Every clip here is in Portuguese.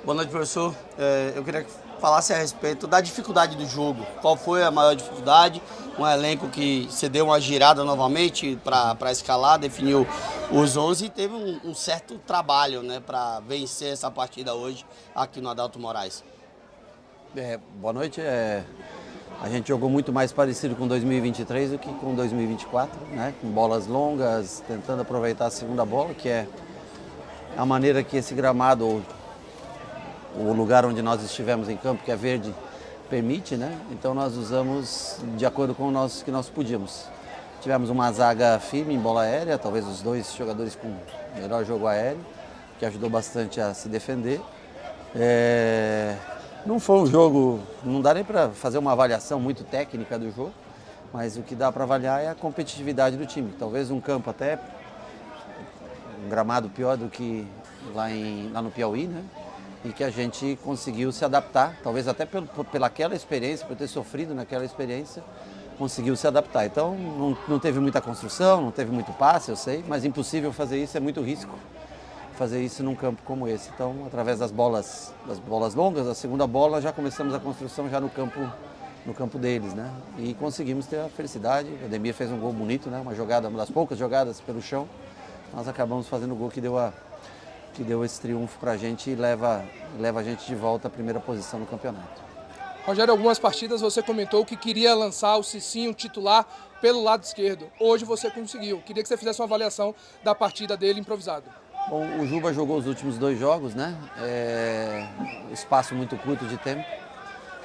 Boa noite, professor. Eu queria que falasse a respeito da dificuldade do jogo. Qual foi a maior dificuldade? Um elenco que você deu uma girada novamente para escalar, definiu os 11 e teve um certo trabalho, né, para vencer essa partida hoje aqui no Adalto Moraes. Boa noite. A gente jogou muito mais parecido com 2023 do que com 2024, né? Com bolas longas, tentando aproveitar a segunda bola, que é a maneira que esse gramado, o lugar onde nós estivemos em campo, que é verde, permite, né? Então nós usamos de acordo com o que nós podíamos. Tivemos uma zaga firme em bola aérea, talvez os dois jogadores com melhor jogo aéreo, que ajudou bastante a se defender. Não foi um jogo, não dá nem para fazer uma avaliação muito técnica do jogo, mas o que dá para avaliar é a competitividade do time. Talvez um campo até, um gramado pior do que lá no Piauí, né? E que a gente conseguiu se adaptar, talvez até pelaquela experiência, por ter sofrido naquela experiência, conseguiu se adaptar. Então não teve muita construção, não teve muito passe, eu sei, mas impossível fazer isso, é muito risco fazer isso num campo como esse. Então, através das bolas longas, a segunda bola, já começamos a construção já no campo deles, né? E conseguimos ter a felicidade. O Ademir fez um gol bonito, né? Uma das poucas jogadas pelo chão. Nós acabamos fazendo o gol que deu esse triunfo para a gente e leva a gente de volta à primeira posição no campeonato. Rogério, algumas partidas você comentou que queria lançar o Cicinho titular pelo lado esquerdo. Hoje você conseguiu. Queria que você fizesse uma avaliação da partida dele improvisado. Bom, o Juba jogou os últimos 2 jogos, né? Espaço muito curto de tempo.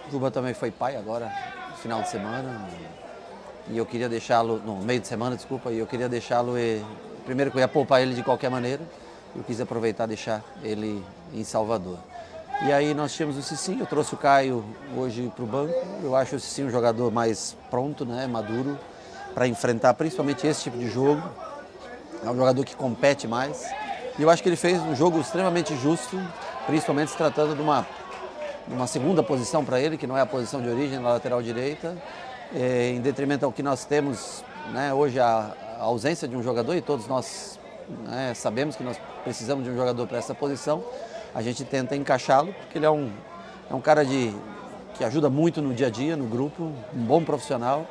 O Juba também foi pai agora, no final de semana. E eu queria deixá-lo, no meio de semana, desculpa, e eu queria deixá-lo, primeiro que eu ia poupar ele de qualquer maneira. Eu quis aproveitar e deixar ele em Salvador. E aí nós tínhamos o Cicinho, eu trouxe o Caio hoje para o banco. Eu acho o Cicinho um jogador mais pronto, né? Maduro, para enfrentar principalmente esse tipo de jogo. É um jogador que compete mais. E eu acho que ele fez um jogo extremamente justo, principalmente se tratando de uma segunda posição para ele, que não é a posição de origem, na lateral direita, em detrimento ao que nós temos, né, hoje, a ausência de um jogador, e todos nós, né, sabemos que nós precisamos de um jogador para essa posição. A gente tenta encaixá-lo, porque ele é um cara que ajuda muito no dia a dia, no grupo, um bom profissional,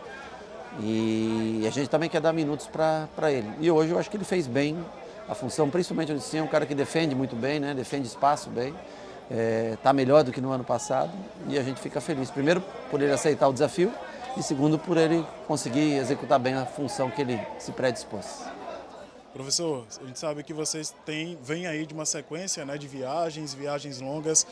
e a gente também quer dar minutos para ele. E hoje eu acho que ele fez bem a função, principalmente o Cicinho, é um cara que defende muito bem, né? Defende espaço bem, está melhor do que no ano passado, e a gente fica feliz. Primeiro, por ele aceitar o desafio, e segundo, por ele conseguir executar bem a função que ele se predispôs. Professor, a gente sabe que vocês vêm aí de uma sequência, né, de viagens longas.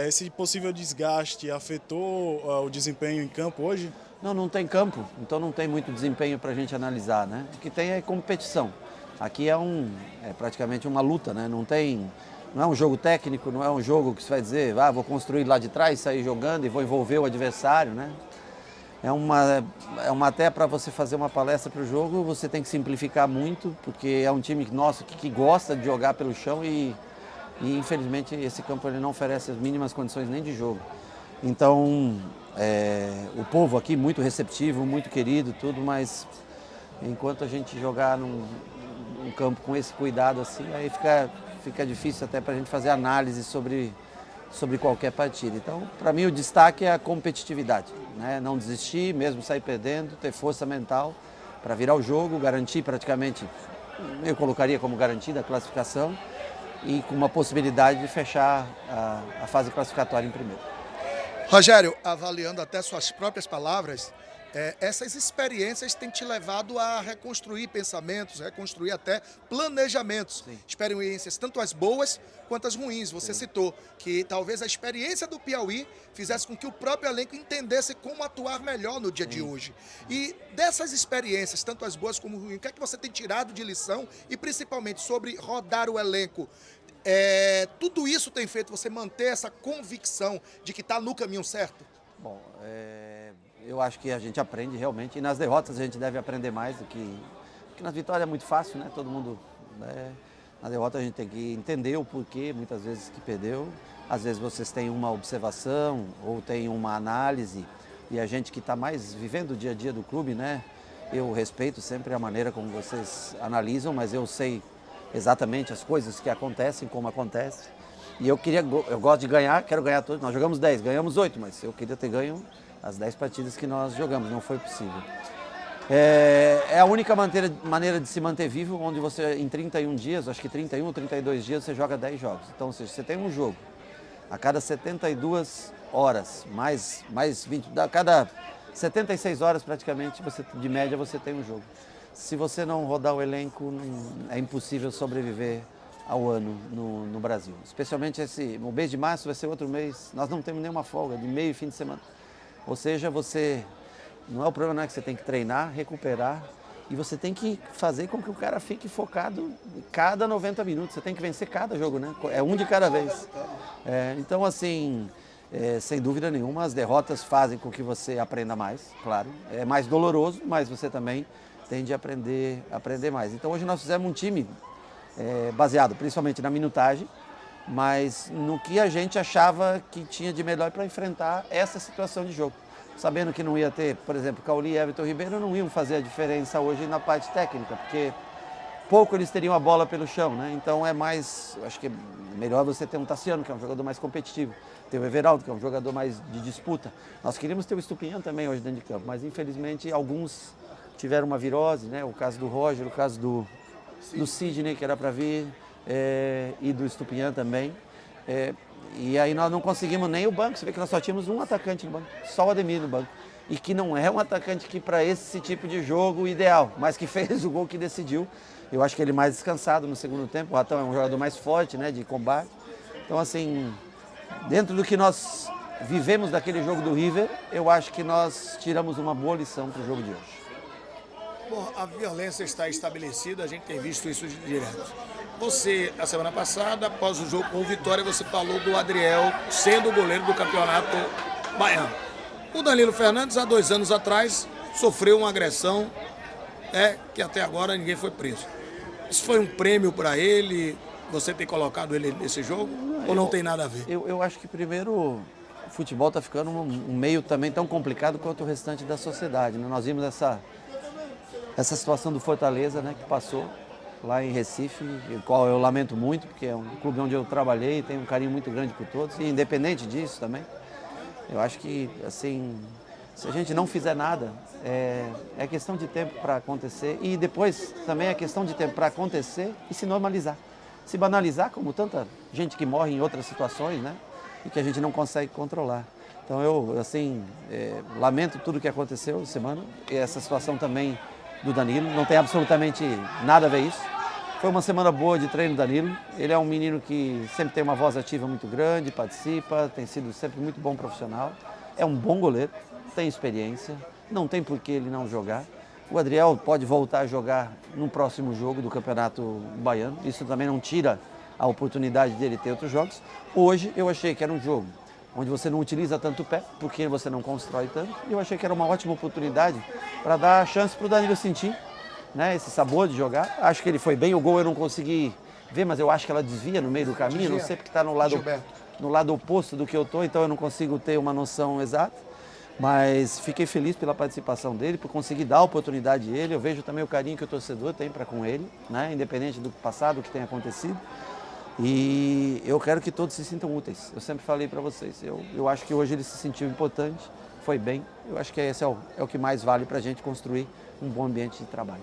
Esse possível desgaste afetou o desempenho em campo hoje? Não tem campo, então não tem muito desempenho para a gente analisar, né? O que tem é competição. Aqui é praticamente uma luta, né? Não é um jogo técnico, não é um jogo que você vai dizer, vou construir lá de trás, sair jogando e vou envolver o adversário, né? É uma até para você fazer uma palestra para o jogo, você tem que simplificar muito, porque é um time nosso que gosta de jogar pelo chão e infelizmente esse campo ele não oferece as mínimas condições nem de jogo. Então, o povo aqui muito receptivo, muito querido, tudo, mas enquanto a gente jogar num campo com esse cuidado assim, aí fica difícil até para a gente fazer análise sobre qualquer partida. Então, para mim, o destaque é a competitividade, né? Não desistir, mesmo sair perdendo, ter força mental para virar o jogo, garantir praticamente, eu colocaria como garantida a classificação e com uma possibilidade de fechar a fase classificatória em primeiro. Rogério, avaliando até suas próprias palavras, essas experiências têm te levado a reconstruir pensamentos, reconstruir até planejamentos. Sim. Experiências tanto as boas quanto as ruins. Você citou que talvez a experiência do Piauí fizesse com que o próprio elenco entendesse como atuar melhor no dia de hoje. E dessas experiências, tanto as boas como as ruins, o que é que você tem tirado de lição e principalmente sobre rodar o elenco? Tudo isso tem feito você manter essa convicção de que está no caminho certo? Bom, eu acho que a gente aprende realmente, e nas derrotas a gente deve aprender mais do que... Porque nas vitórias é muito fácil, né? Todo mundo... Na derrota a gente tem que entender o porquê, muitas vezes, que perdeu. Às vezes vocês têm uma observação ou têm uma análise, e a gente que está mais vivendo o dia a dia do clube, né? Eu respeito sempre a maneira como vocês analisam, mas eu sei exatamente as coisas que acontecem, como acontece. E eu gosto de ganhar, quero ganhar todos. Nós jogamos 10, ganhamos 8, mas eu queria ter ganho as 10 partidas que nós jogamos, não foi possível. É a única maneira de se manter vivo, onde você, em 31 dias, acho que 31 ou 32 dias, você joga 10 jogos. Então, ou seja, você tem um jogo a cada 72 horas, mais 20, a cada 76 horas praticamente, de média, você tem um jogo. Se você não rodar o elenco, é impossível sobreviver ao ano no Brasil. Especialmente o mês de março vai ser outro mês, nós não temos nenhuma folga, de meio e fim de semana. Ou seja, o problema não é que você tem que treinar, recuperar, e você tem que fazer com que o cara fique focado cada 90 minutos. Você tem que vencer cada jogo, né? É um de cada vez. Então, assim, sem dúvida nenhuma, as derrotas fazem com que você aprenda mais, claro. É mais doloroso, mas você também tende a aprender mais. Então, hoje nós fizemos um time baseado principalmente na minutagem, mas no que a gente achava que tinha de melhor para enfrentar essa situação de jogo. Sabendo que não ia ter, por exemplo, Cauli e Everton Ribeiro não iam fazer a diferença hoje na parte técnica, porque pouco eles teriam a bola pelo chão, né? Então acho que é melhor você ter um Tassiano, que é um jogador mais competitivo, ter o Everaldo, que é um jogador mais de disputa. Nós queríamos ter o Estupinhão também hoje dentro de campo, mas infelizmente alguns tiveram uma virose, né? O caso do Roger, o caso do Sidney, que era para vir, e do Estupinhão também. E aí nós não conseguimos nem o banco, você vê que nós só tínhamos um atacante no banco, só o Ademir no banco. E que não é um atacante que para esse tipo de jogo ideal, mas que fez o gol que decidiu. Eu acho que ele mais descansado no segundo tempo, o Ratão é um jogador mais forte, né, de combate. Então assim, dentro do que nós vivemos daquele jogo do River, eu acho que nós tiramos uma boa lição para o jogo de hoje. Bom, a violência está estabelecida, a gente tem visto isso direto. Você, a semana passada, após o jogo com o Vitória, você falou do Adriel sendo o goleiro do campeonato baiano. O Danilo Fernandes, há 2 anos atrás, sofreu uma agressão, que até agora ninguém foi preso. Isso foi um prêmio para ele? Você ter colocado ele nesse jogo? Ou não tem nada a ver? Eu acho que, primeiro, o futebol está ficando um meio também tão complicado quanto o restante da sociedade, né? Nós vimos essa situação do Fortaleza, né, que passou lá em Recife, o qual eu lamento muito, porque é um clube onde eu trabalhei, tenho um carinho muito grande por todos, e independente disso também, eu acho que, assim, se a gente não fizer nada, é questão de tempo para acontecer, e depois também é questão de tempo para acontecer e se normalizar. Se banalizar, como tanta gente que morre em outras situações, né, e que a gente não consegue controlar. Então eu, assim, lamento tudo o que aconteceu essa semana, e essa situação também do Danilo, não tem absolutamente nada a ver isso. Foi uma semana boa de treino do Danilo, ele é um menino que sempre tem uma voz ativa muito grande, participa, tem sido sempre muito bom profissional, é um bom goleiro, tem experiência, não tem por que ele não jogar. O Adriel pode voltar a jogar no próximo jogo do Campeonato Baiano, isso também não tira a oportunidade dele ter outros jogos. Hoje eu achei que era um jogo onde você não utiliza tanto o pé, porque você não constrói tanto. E eu achei que era uma ótima oportunidade para dar a chance para o Danilo sentir, né, esse sabor de jogar. Acho que ele foi bem, o gol eu não consegui ver, mas eu acho que ela desvia no meio do caminho, não sei porque está no lado oposto do que eu estou, então eu não consigo ter uma noção exata. Mas fiquei feliz pela participação dele, por conseguir dar a oportunidade a ele. Eu vejo também o carinho que o torcedor tem para com ele, né, independente do passado, que tenha acontecido. E eu quero que todos se sintam úteis. Eu sempre falei para vocês, eu acho que hoje ele se sentiu importante, foi bem. Eu acho que esse é o que mais vale para a gente construir um bom ambiente de trabalho.